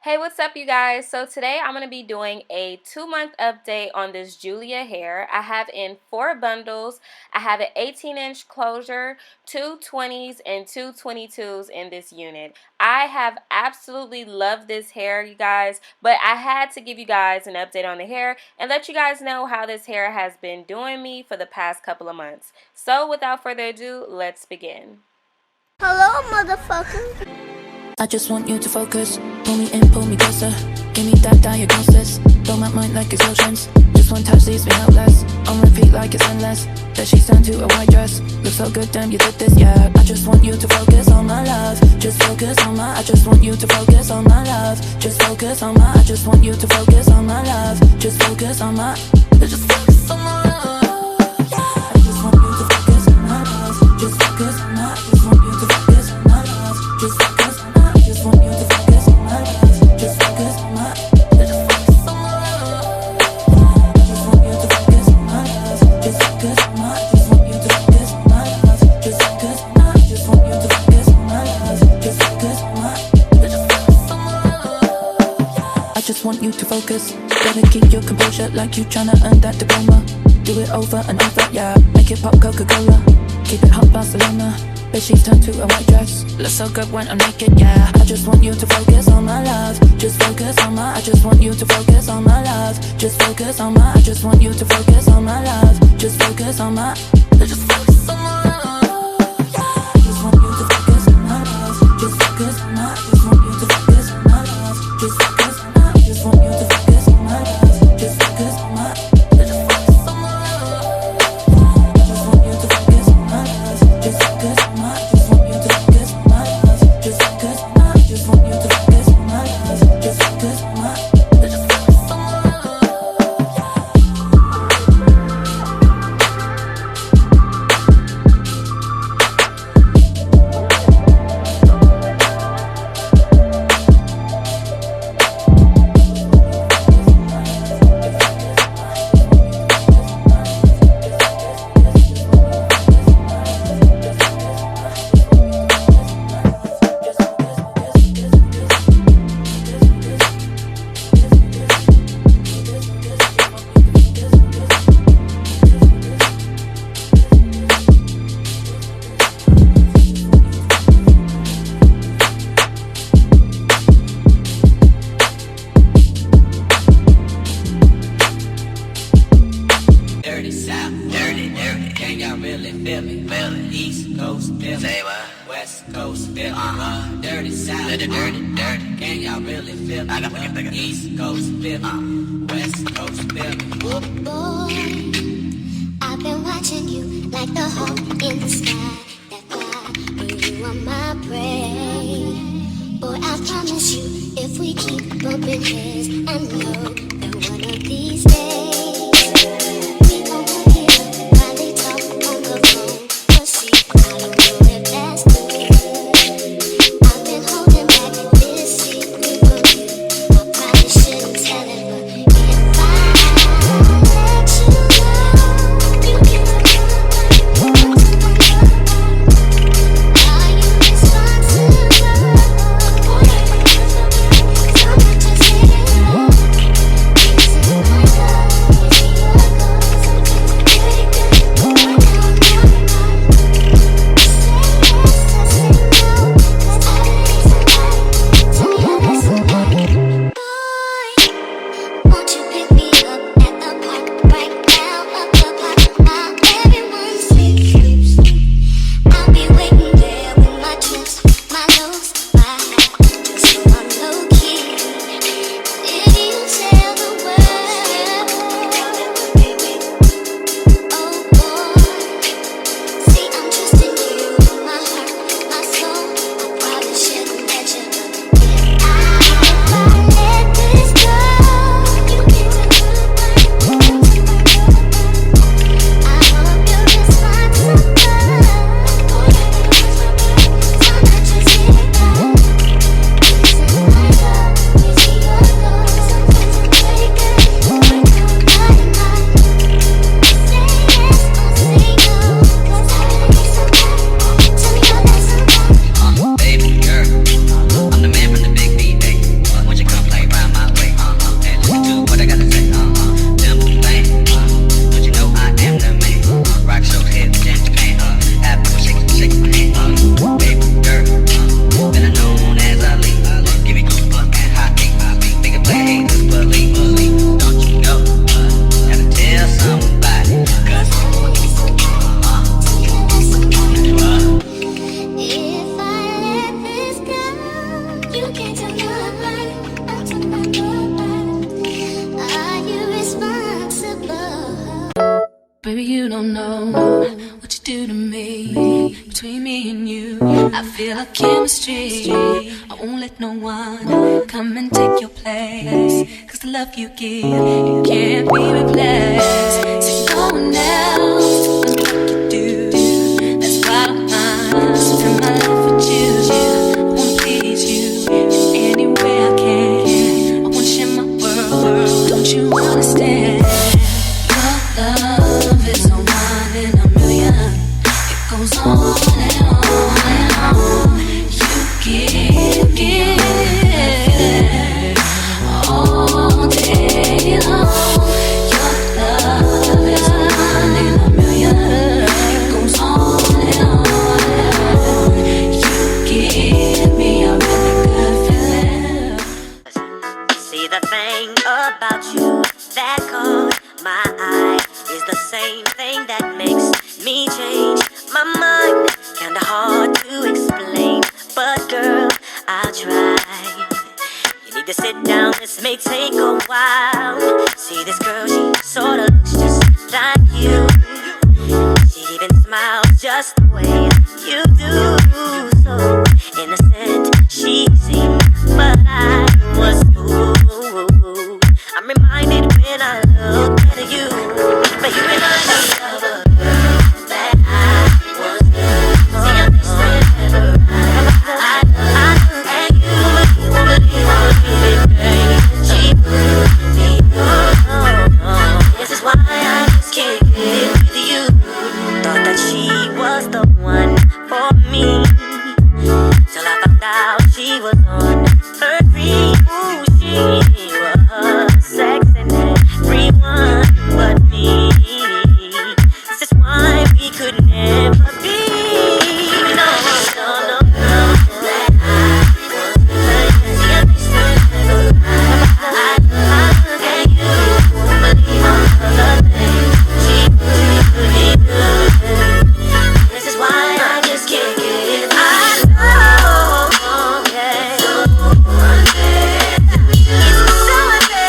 Hey, what's up, you guys? So today I'm going to be doing a 2-month update on this Julia hair. I have in 4 bundles. I have an 18-inch closure, 2 20s, and 2 22s in this unit. I have absolutely loved this hair, you guys, but I had to give you guys an update on the hair and let you guys know how this hair has been doing me for the past couple of months. So without further ado, let's begin. Hello, motherfucker. I just want you to focus. Pull me in, pull me closer. Give me that diagnosis. Blow my mind like explosions. Just one touch leaves me helpless. On repeat like it's endless. That she's turned to a white dress. Looks so good, damn, you did this, yeah. I just want you to focus on my love. Just focus on my. I just want you to focus on my love. Just focus on my. I just want you to focus on my love. Just focus on my. Just focus on my love. I just want you to focus on my love. Just focus on my. I just want you to focus on my love. Just focus on my. Just want you to focus on my love. Just focus on my. Just focus on my love. I just want you to focus on my love. Just focus on my. Just want you to focus on my love. Just focus on my. Just want you to focus on my love. Just focus on my. Just focus on my love. I just want you to focus. Gotta keep your composure like you tryna earn that diploma. Do it over and over, yeah. Make it pop Coca-Cola. Keep it hot Barcelona. But she's turned to a white dress. Looks so good when I'm naked, yeah. I just want you to focus on my love. Just focus on my. I just want you to focus on my love. Just focus on my. I just want you to focus on my love. Just focus on my. Just focus on my love. I just want you to focus on my love. Just focus on my. I just want you to focus on my love. Just focus on my. I just want you to focus on my love. Just focus on my. Just focus on my love. I just want you to focus on my love. Just focus on my. Just want you to focus on my love. Just focus on my. Just want you to focus on my love. Just focus on my. Just focus on my love. Dirty South, dirty, dirty. Can y'all really feel me? Feel it. East Coast, feel me. West Coast, feel me. Dirty South, dirty, dirty, dirty. Can y'all really feel me? East Coast, feel me. West Coast, feel me. Oh boy, I've been watching you like the hawk in the sky. That fly, and you are my prey. Boy, I promise you, if we keep bumping heads, I know that one of these days. Baby, you don't know what you do to me. Between me and you, I feel a chemistry. I won't let no one come and take your place. Cause the love you give, it can't be replaced. See, no one else does me like you do. That's why I don't mind spend my life with you. I wanna please you in any way I can. I wanna share my world, don't you understand? Your love is a one in a million. It goes on and on and on. You give all day long. Your love is a one in a million. It goes on and on and on. You give me a really good feeling. See, the thing about you that caught my eye is the same thing that makes me change my mind. Kinda hard to explain, but girl, I'll try. You need to sit down, this may take a while. See this girl, she sorta looks just like you. She even smiles just the way you do. So innocent she seemed, but I was fooled. I'm reminded when I look at you, but you remind me of a girl that I was good. See, I'm just whenever I look at you, baby, she put me on. This is why I just can't get with you. Thought that she was the one for me, till I found out she was on her feet. Ooh, she was sexing everyone but me. This is why we could never be. No, no, no, no. That I was good. See, I just whenever I look at you, believe all the things she put me good. This is why I just can't get. I know, yeah. It's so unfair.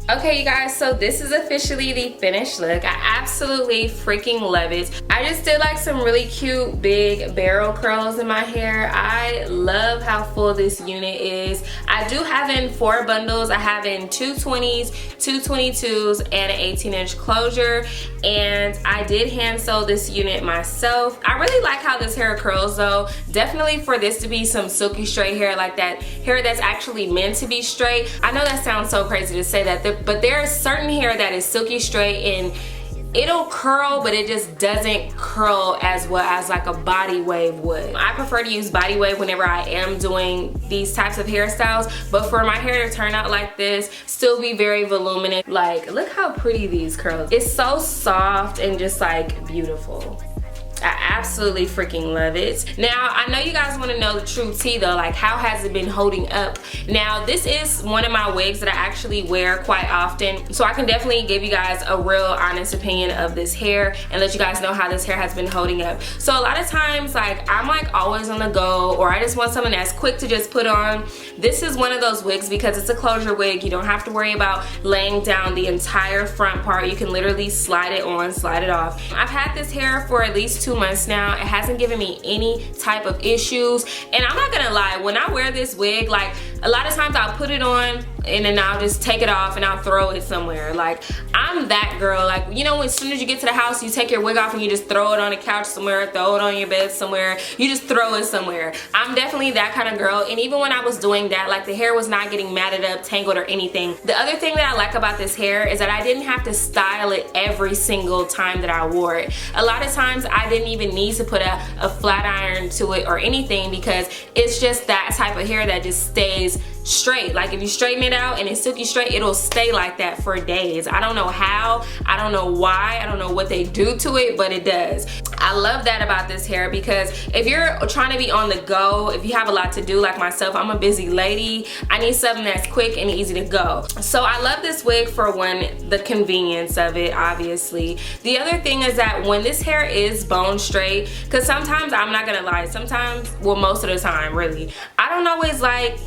Okay, you guys, so this is officially the finished look. I absolutely freaking love it. I just did like some really cute big barrel curls in my hair. I love how full this unit is. I do have in 4 bundles. I have in 2 20s, 2 22s, and an 18-inch closure. And I did hand sew this unit myself. I really like how this hair curls though. Definitely for this to be some silky straight hair, like that hair that's actually meant to be straight. I know that sounds so crazy to say that, but there is certain hair that is silky straight and it'll curl, but it just doesn't curl as well as like a body wave would. I prefer to use body wave whenever I am doing these types of hairstyles, but for my hair to turn out like this, still be very voluminous. Like, look how pretty these curls. It's so soft and just like beautiful. I absolutely freaking love it. Now, I know you guys want to know the true tea though, like how has it been holding up? Now, this is one of my wigs that I actually wear quite often, so I can definitely give you guys a real honest opinion of this hair and let you guys know how this hair has been holding up. So a lot of times, like, I'm like always on the go, or I just want something that's quick to just put on. This is one of those wigs because it's a closure wig. You don't have to worry about laying down the entire front part. You can literally slide it on, slide it off. I've had this hair for at least 2 2 months now. It hasn't given me any type of issues. And I'm not gonna lie, when I wear this wig, like a lot of times I'll put it on and then I'll just take it off and I'll throw it somewhere. Like, I'm that girl. Like, you know, as soon as you get to the house, you take your wig off and you just throw it on the couch somewhere, throw it on your bed somewhere, you just throw it somewhere. I'm definitely that kind of girl. And even when I was doing that, like, the hair was not getting matted up, tangled, or anything. The other thing that I like about this hair is that I didn't have to style it every single time that I wore it. A lot of times I didn't even need to put a flat iron to it or anything, because it's just that type of hair that just stays straight. Like, if you straighten it out and it's silky straight, it'll stay like that for days. I don't know how, I don't know why, I don't know what they do to it, but it does. I love that about this hair, because if you're trying to be on the go, if you have a lot to do like myself, I'm a busy lady, I need something that's quick and easy to go. So I love this wig for one, the convenience of it, obviously. The other thing is that when this hair is bone straight, because sometimes, I'm not gonna lie, sometimes, well, most of the time really, I don't always like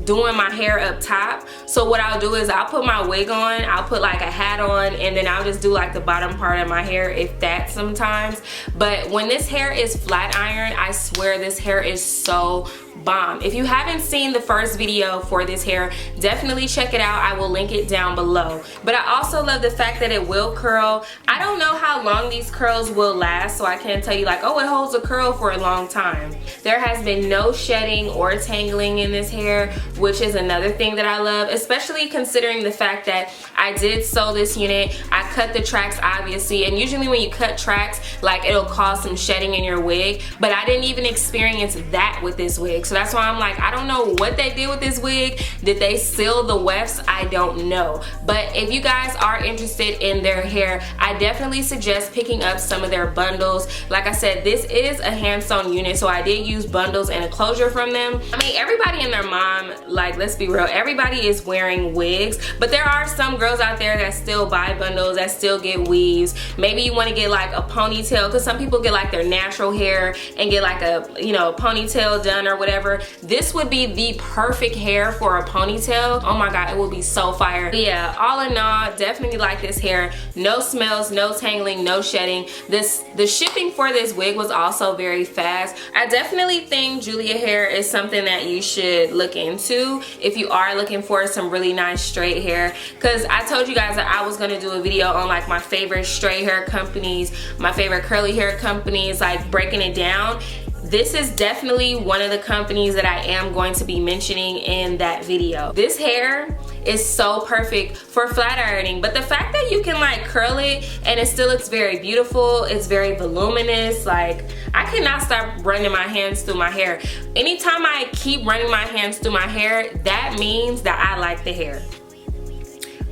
doing my hair up top. So what I'll do is I'll put my wig on, I'll put like a hat on, and then I'll just do like the bottom part of my hair, if that sometimes. But when this hair is flat iron, I swear this hair is so bomb. If you haven't seen the first video for this hair, definitely check it out. I will link it down below. But I also love the fact that it will curl. I don't know how long these curls will last, so I can't tell you like, oh, it holds a curl for a long time. There has been no shedding or tangling in this hair, which is another thing that I love, especially considering the fact that I did sew this unit. I cut the tracks, obviously, and usually when you cut tracks, like, it'll cause some shedding in your wig, but I didn't even experience that with this wig. So that's why I'm like, I don't know what they did with this wig. Did they seal the wefts? I don't know. But if you guys are interested in their hair, I definitely suggest picking up some of their bundles. Like I said, this is a hand-sewn unit, so I did use bundles and a closure from them. I mean, everybody and their mom, like, let's be real, everybody is wearing wigs, but there are some girls out there that still buy bundles, that still get weaves. Maybe you want to get like a ponytail, because some people get like their natural hair and get like a, you know, ponytail done or whatever. This would be the perfect hair for a ponytail. Oh my god, it will be so fire. But yeah, all in all, definitely like this hair. No smells, no tangling, no shedding. The shipping for this wig was also very fast. I definitely think Julia hair is something that you should look into if you are looking for some really nice straight hair, because I told you guys that I was going to do a video on like my favorite straight hair companies, my favorite curly hair companies, like breaking it down. This is definitely one of the companies that I am going to be mentioning in that video. This hair is so perfect for flat ironing, but the fact that you can like curl it and it still looks very beautiful, it's very voluminous. Like, I cannot stop running my hands through my hair. Anytime I keep running my hands through my hair, that means that I like the hair.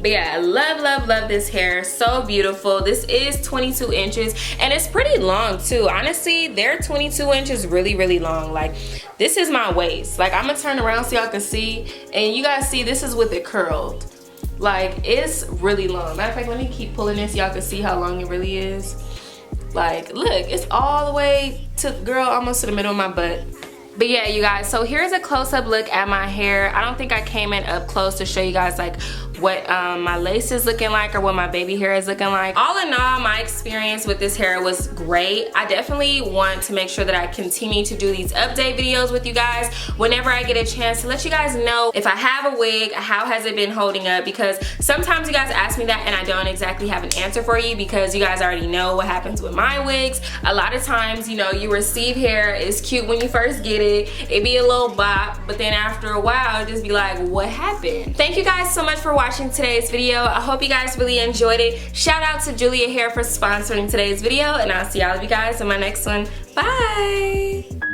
But yeah, I love this hair. So beautiful. This is 22 inches and it's pretty long too. Honestly, they're 22 inches really long. Like, this is my waist. Like, I'm gonna turn around so y'all can see, and you guys see this is with it curled. Like, it's really long. Matter of fact, let me keep pulling this so y'all can see how long it really is. Like, look, it's all the way to, girl, almost to the middle of my butt. But yeah, you guys, so here's a close-up look at my hair. I don't think I came in up close to show you guys like what my lace is looking like or what my baby hair is looking like. All in all, my experience with this hair was great. I definitely want to make sure that I continue to do these update videos with you guys whenever I get a chance, to let you guys know if I have a wig, how has it been holding up, because sometimes you guys ask me that and I don't exactly have an answer for you, because you guys already know what happens with my wigs. A lot of times, you know, you receive hair, it's cute when you first get it be a little bop, but then after a while, just be like, what happened? Thank you guys so much for watching today's video. I hope you guys really enjoyed it. Shout out to Julia Hair for sponsoring today's video, and I'll see all of you guys in my next one. Bye!